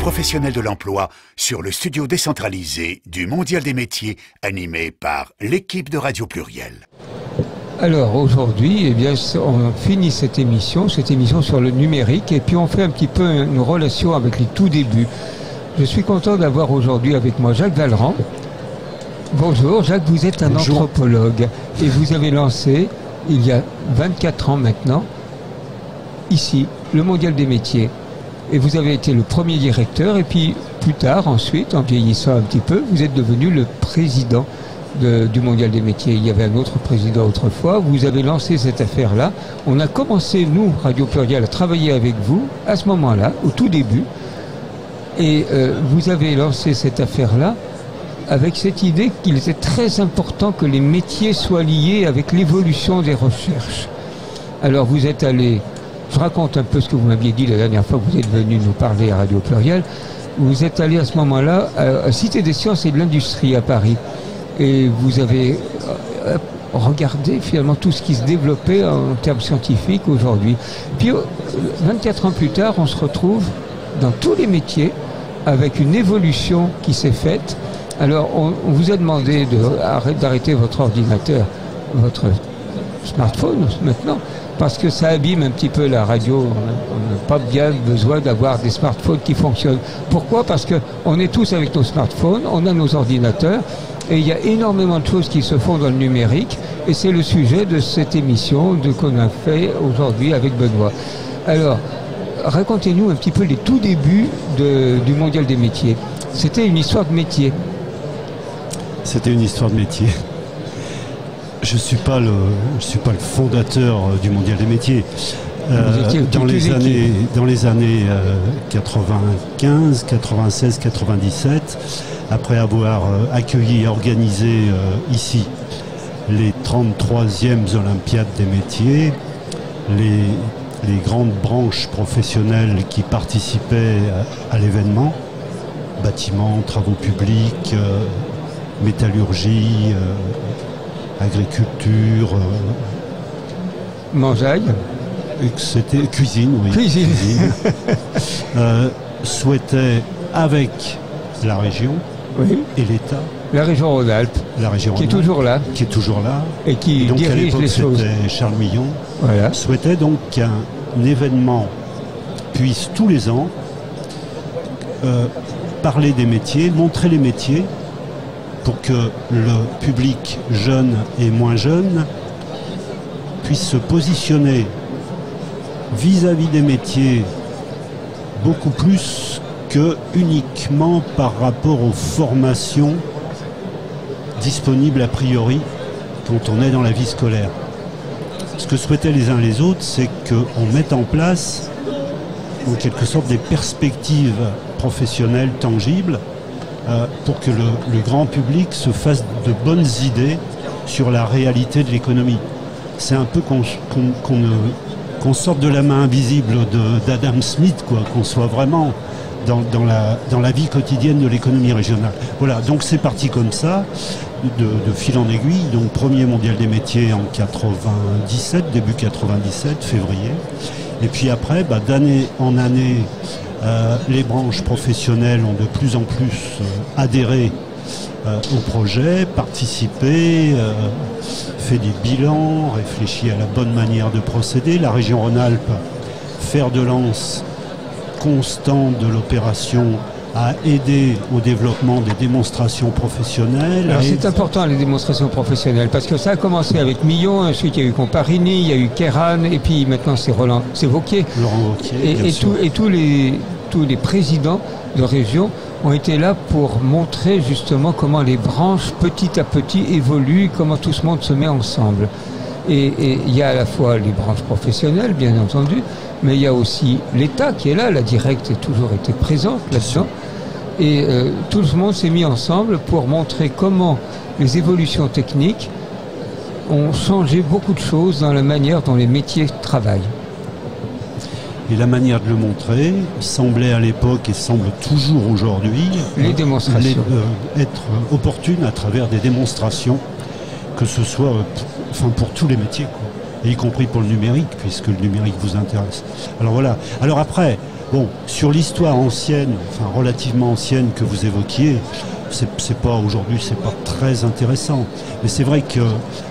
professionnels de l'emploi sur le studio décentralisé du Mondial des métiers animé par l'équipe de Radio Pluriel. Alors aujourd'hui, eh bien, on finit cette émission sur le numérique, et puis on fait un petit peu une relation avec les tout débuts. Je suis content d'avoir aujourd'hui avec moi Jacques Vallerand. Bonjour Jacques, vous êtes un anthropologue et vous avez lancé, il y a 24 ans maintenant, ici, le Mondial des métiers. Et vous avez été le premier directeur, et puis plus tard, ensuite, en vieillissant un petit peu, vous êtes devenu le président du Mondial des métiers. Il y avait un autre président autrefois. Vous avez lancé cette affaire-là. On a commencé, nous, Radio Pluriel, à travailler avec vous à ce moment-là, au tout début. Et vous avez lancé cette affaire-là avec cette idée qu'il était très important que les métiers soient liés avec l'évolution des recherches. Alors vous êtes allé, je raconte un peu ce que vous m'aviez dit la dernière fois que vous êtes venu nous parler à Radio Pluriel. Vous êtes allé à ce moment-là à Cité des sciences et de l'industrie à Paris. Et vous avez regardé finalement tout ce qui se développait en termes scientifiques aujourd'hui. Puis 24 ans plus tard, on se retrouve dans tous les métiers avec une évolution qui s'est faite. Alors on vous a demandé d'arrêter votre ordinateur, votre smartphone maintenant, parce que ça abîme un petit peu la radio. On n'a pas bien besoin d'avoir des smartphones qui fonctionnent. Pourquoi? Parce qu'on est tous avec nos smartphones, on a nos ordinateurs, et il y a énormément de choses qui se font dans le numérique, et c'est le sujet de cette émission qu'on a fait aujourd'hui avec Benoît. Alors, racontez-nous un petit peu les tout débuts du Mondial des métiers. C'était une histoire de métier. C'était une histoire de métier. Je ne suis pas le fondateur du Mondial des métiers. Dans les années 95, 96, 97, après avoir accueilli et organisé ici les 33e Olympiades des métiers, les grandes branches professionnelles qui participaient à l'événement, bâtiments, travaux publics, métallurgie, agriculture, mangeaille, c'était cuisine, oui. Cuisine. Souhaitait avec la région et l'État. La région Rhône-Alpes, qui est toujours là. Qui est toujours là. Et qui donc dirige les choses. C'était Charles Millon. Voilà. Souhaitait donc qu'un événement puisse tous les ans parler des métiers, montrer les métiers, pour que le public jeune et moins jeune puisse se positionner vis-à-vis des métiers beaucoup plus que uniquement par rapport aux formations disponibles a priori quand on est dans la vie scolaire. Ce que souhaitaient les uns les autres, c'est qu'on mette en place en quelque sorte des perspectives professionnelles tangibles pour que le grand public se fasse de bonnes idées sur la réalité de l'économie. C'est un peu qu'on sorte de la main invisible d'Adam Smith, quoi, qu'on soit vraiment dans la vie quotidienne de l'économie régionale. Voilà, donc c'est parti comme ça, de fil en aiguille. Donc premier Mondial des métiers en 97, début 97, février. Et puis après, d'année en année, les branches professionnelles ont de plus en plus adhéré au projet, participé, fait des bilans, réfléchi à la bonne manière de procéder. La région Rhône-Alpes, fer de lance constant de l'opération, a aidé au développement des démonstrations professionnelles. Alors c'est important les démonstrations professionnelles, parce que ça a commencé avec Millon, ensuite il y a eu Comparini, il y a eu Kéran, et puis maintenant c'est Wauquiez. Laurent Wauquiez, et tous les présidents de région ont été là pour montrer justement comment les branches petit à petit évoluent, comment tout ce monde se met ensemble. Et il y a à la fois les branches professionnelles, bien entendu, mais il y a aussi l'État qui est là, la Directe a toujours été présente là-dedans. Et tout le monde s'est mis ensemble pour montrer comment les évolutions techniques ont changé beaucoup de choses dans la manière dont les métiers travaillent. Et la manière de le montrer semblait à l'époque et semble toujours aujourd'hui les démonstrations être opportune à travers des démonstrations, que ce soit pour tous les métiers, quoi. et y compris pour le numérique, puisque le numérique vous intéresse. Alors voilà. Alors après, bon, sur l'histoire ancienne, enfin relativement ancienne que vous évoquiez, c'est pas aujourd'hui, c'est pas très intéressant. Mais c'est vrai que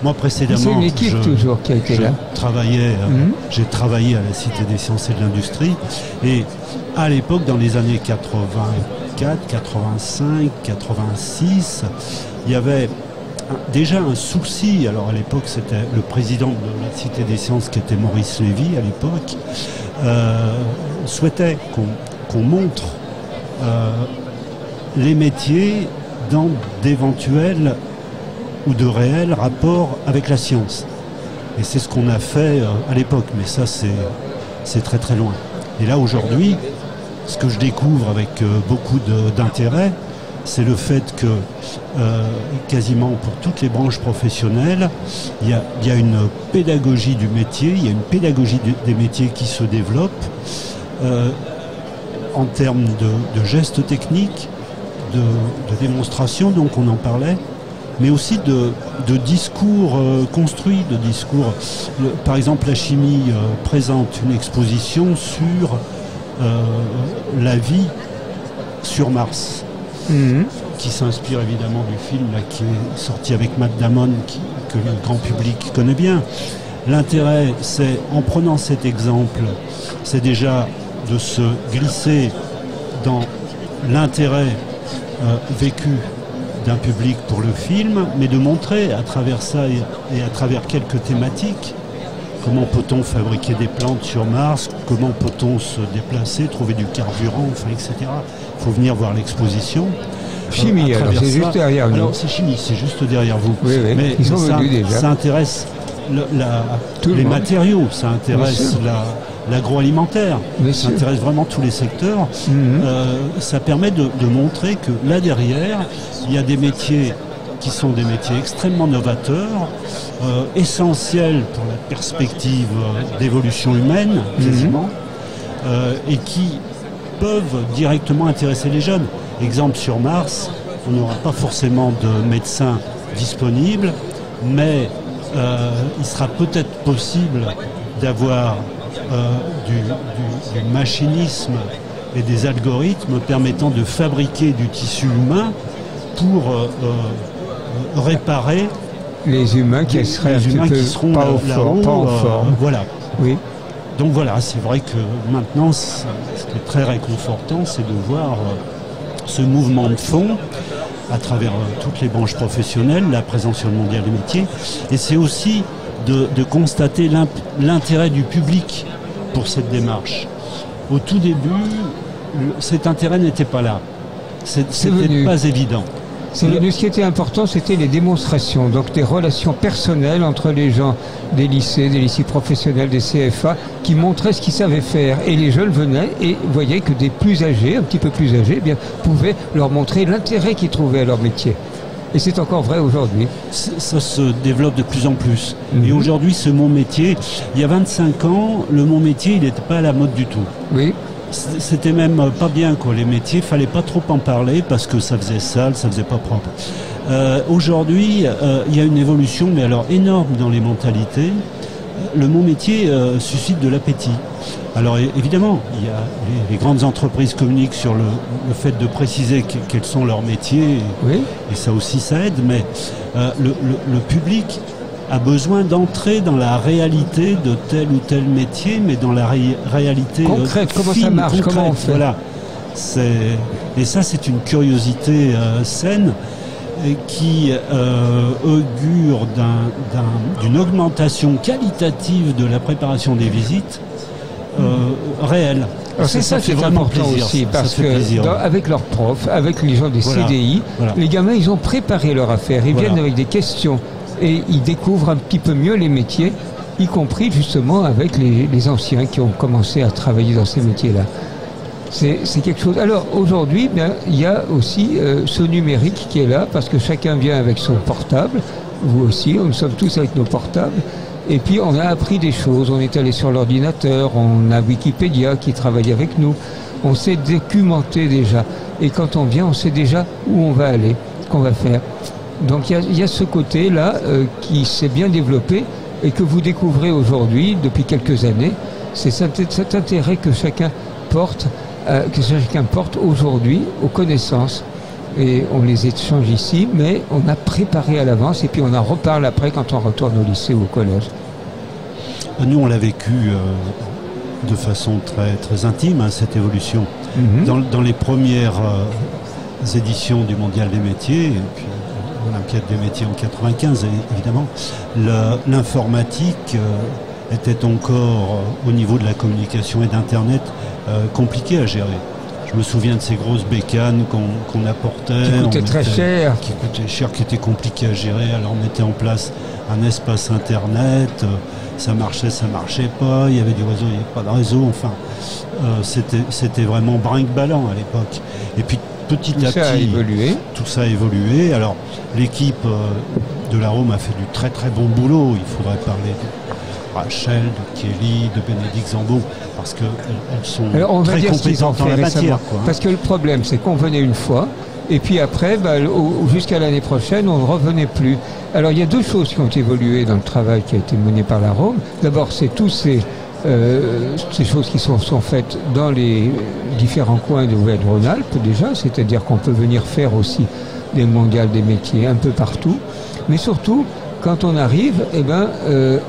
moi précédemment, c'est une équipe toujours qui a été là. J'ai travaillé à la Cité des Sciences et de l'Industrie, et à l'époque, dans les années 84, 85, 86, il y avait déjà un souci. Alors à l'époque, c'était le président de la Cité des Sciences, qui était Maurice Lévy à l'époque, souhaitait qu'on montre les métiers dans d'éventuels ou de réels rapports avec la science. Et c'est ce qu'on a fait à l'époque, mais ça c'est très très loin. Et là aujourd'hui, ce que je découvre avec beaucoup d'intérêt, c'est le fait que quasiment pour toutes les branches professionnelles, il y a une pédagogie du métier, il y a une pédagogie des métiers qui se développe en termes de gestes techniques, de démonstration, donc on en parlait, mais aussi de discours construits, de discours. Par exemple, la chimie présente une exposition sur la vie sur Mars, qui s'inspire évidemment du film là, qui est sorti avec Matt Damon, que le grand public connaît bien. L'intérêt, c'est, en prenant cet exemple, c'est déjà de se glisser dans l'intérêt vécu d'un public pour le film, mais de montrer à travers ça et à travers quelques thématiques comment peut-on fabriquer des plantes sur Mars, comment peut-on se déplacer, trouver du carburant, enfin, etc. Il faut venir voir l'exposition. Chimie, alors c'est juste derrière nous. Alors c'est chimie, c'est juste derrière vous. Oui, oui. Mais ils sont venus déjà. Ça intéresse les matériaux, ça intéresse l'agroalimentaire, ça intéresse vraiment tous les secteurs. Ça permet de montrer que là derrière, il y a des métiers qui sont des métiers extrêmement novateurs, essentiels pour la perspective d'évolution humaine, quasiment, et qui peuvent directement intéresser les jeunes. Exemple, sur Mars, on n'aura pas forcément de médecins disponibles, mais il sera peut-être possible d'avoir du machinisme et des algorithmes permettant de fabriquer du tissu humain pour réparer les humains qui seraient qui seront pas au fort. Voilà. Oui. Donc voilà, c'est vrai que maintenant, ce qui est très réconfortant, c'est de voir ce mouvement de fond à travers toutes les branches professionnelles, la présence sur le mondial des métiers, et c'est aussi de constater l'intérêt du public pour cette démarche. Au tout début, cet intérêt n'était pas là. C'était pas évident. Ce qui était important, c'était les démonstrations, donc des relations personnelles entre les gens des lycées professionnels, des CFA, qui montraient ce qu'ils savaient faire. Et les jeunes venaient et voyaient que des plus âgés, un petit peu plus âgés, pouvaient leur montrer l'intérêt qu'ils trouvaient à leur métier. Et c'est encore vrai aujourd'hui. Ça se développe de plus en plus. Et aujourd'hui, ce mot métier, il y a 25 ans, le mot métier, il n'était pas à la mode du tout. Oui. C'était même pas bien, quoi. Les métiers, fallait pas trop en parler parce que ça faisait sale, ça faisait pas propre. Aujourd'hui, il y a une évolution, mais alors énorme dans les mentalités. Le mot métier suscite de l'appétit. Alors évidemment, il y a les grandes entreprises communiquent sur le fait de préciser quels sont leurs métiers, et ça aussi ça aide, mais le public a besoin d'entrer dans la réalité de tel ou tel métier, mais dans la réalité concrète, comment ça marche, concrète, comment on fait. Voilà. Et ça, c'est une curiosité saine qui augure d'une augmentation qualitative de la préparation des visites réelle. Alors c'est ça qui est important aussi, parce que avec leurs profs, avec les gens des CDI, les gamins, ils ont préparé leur affaire, ils viennent avec des questions. Et ils découvrent un petit peu mieux les métiers, y compris justement avec les anciens qui ont commencé à travailler dans ces métiers-là. C'est quelque chose. Alors aujourd'hui, il y a aussi ce numérique qui est là, parce que chacun vient avec son portable, vous aussi, nous sommes tous avec nos portables, et puis on a appris des choses, on est allé sur l'ordinateur, on a Wikipédia qui travaille avec nous, on s'est documenté déjà, et quand on vient, on sait déjà où on va aller, ce qu'on va faire. Donc il y a ce côté-là qui s'est bien développé, et que vous découvrez aujourd'hui, depuis quelques années, c'est cet intérêt que chacun porte aujourd'hui aux connaissances. Et on les échange ici, mais on a préparé à l'avance et puis on en reparle après quand on retourne au lycée ou au collège. Nous, on l'a vécu de façon très, très intime, hein, cette évolution. Dans les premières éditions du Mondial des métiers, et puis l'Olympiade des métiers en 95, évidemment, l'informatique était encore, au niveau de la communication et d'Internet, compliqué à gérer. Je me souviens de ces grosses bécanes qu'on apportait. Qui coûtaient très cher. Qui coûtaient cher, qui étaient compliquées à gérer. Alors on mettait en place un espace Internet. Ça marchait pas. Il y avait du réseau, il n'y avait pas de réseau. Enfin, c'était vraiment brinque-ballant à l'époque. Et puis petit à petit, tout ça a évolué. Alors l'équipe de l'Arôme a fait du très très bon boulot. Il faudrait parler de Rachel, de Kelly, de Bénédicte Zambo, parce qu'elles sont très compétentes dans la matière. Parce que le problème, c'est qu'on venait une fois, et puis après, jusqu'à l'année prochaine, on ne revenait plus. Alors il y a deux choses qui ont évolué dans le travail qui a été mené par l'Arôme. D'abord, c'est tous ces choses qui sont faites dans les différents coins de Auvergne-Rhône-Alpes déjà, c'est-à-dire qu'on peut venir faire aussi des mondiales des métiers un peu partout, mais surtout, quand on arrive,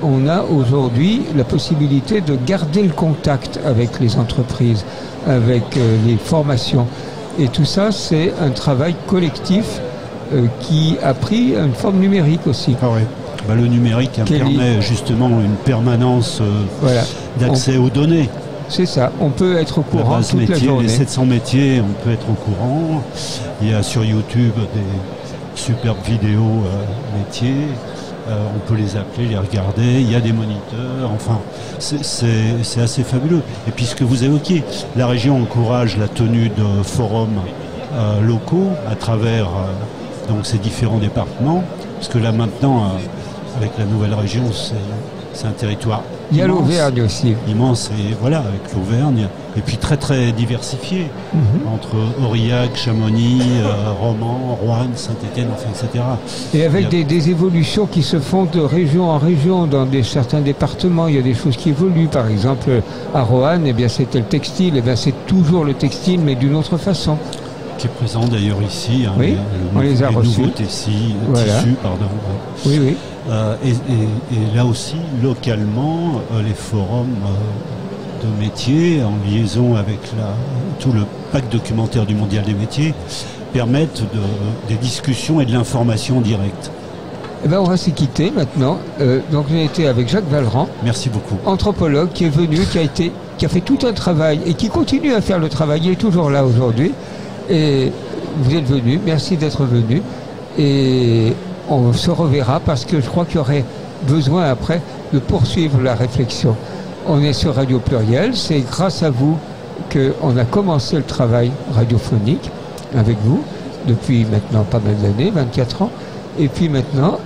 on a aujourd'hui la possibilité de garder le contact avec les entreprises, avec les formations. Et tout ça, c'est un travail collectif qui a pris une forme numérique aussi. Ah ouais. Le numérique permet justement une permanence d'accès aux données. C'est ça, on peut être au courant toute la journée. Les 700 métiers, on peut être au courant. Il y a sur YouTube des superbes vidéos métiers. On peut les appeler, les regarder, il y a des moniteurs, enfin, c'est assez fabuleux. Et puis ce que vous évoquiez, la région encourage la tenue de forums locaux à travers donc ces différents départements, parce que là maintenant, avec la nouvelle région, c'est un territoire il y a l'Auvergne aussi. Immense, et voilà, avec l'Auvergne, et puis très très diversifié, entre Aurillac, Chamonix, Romans, Roanne, Saint-Étienne, enfin, etc. Et avec des évolutions qui se font de région en région, dans certains départements, il y a des choses qui évoluent. Par exemple, à Roanne, c'était le textile, c'est toujours le textile, mais d'une autre façon. Qui est présent d'ailleurs ici, hein, oui, on les a reçus. Tissus, pardon. Oui, oui. Et là aussi, localement, les forums de métiers, en liaison avec tout le pack documentaire du Mondial des métiers, permettent des discussions et de l'information directe. On va s'y quitter maintenant. Donc j'ai été avec Jacques Vallerand. Merci beaucoup. Anthropologue qui est venu, qui a fait tout un travail et qui continue à faire le travail. Il est toujours là aujourd'hui. Et vous êtes venu, merci d'être venu. Et on se reverra parce que je crois qu'il y aurait besoin après de poursuivre la réflexion. On est sur Radio Pluriel, c'est grâce à vous qu'on a commencé le travail radiophonique avec vous depuis maintenant pas mal d'années, 24 ans. Et puis maintenant,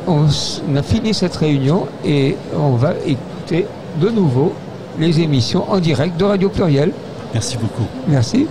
on a fini cette réunion et on va écouter de nouveau les émissions en direct de Radio Pluriel. Merci beaucoup. Merci.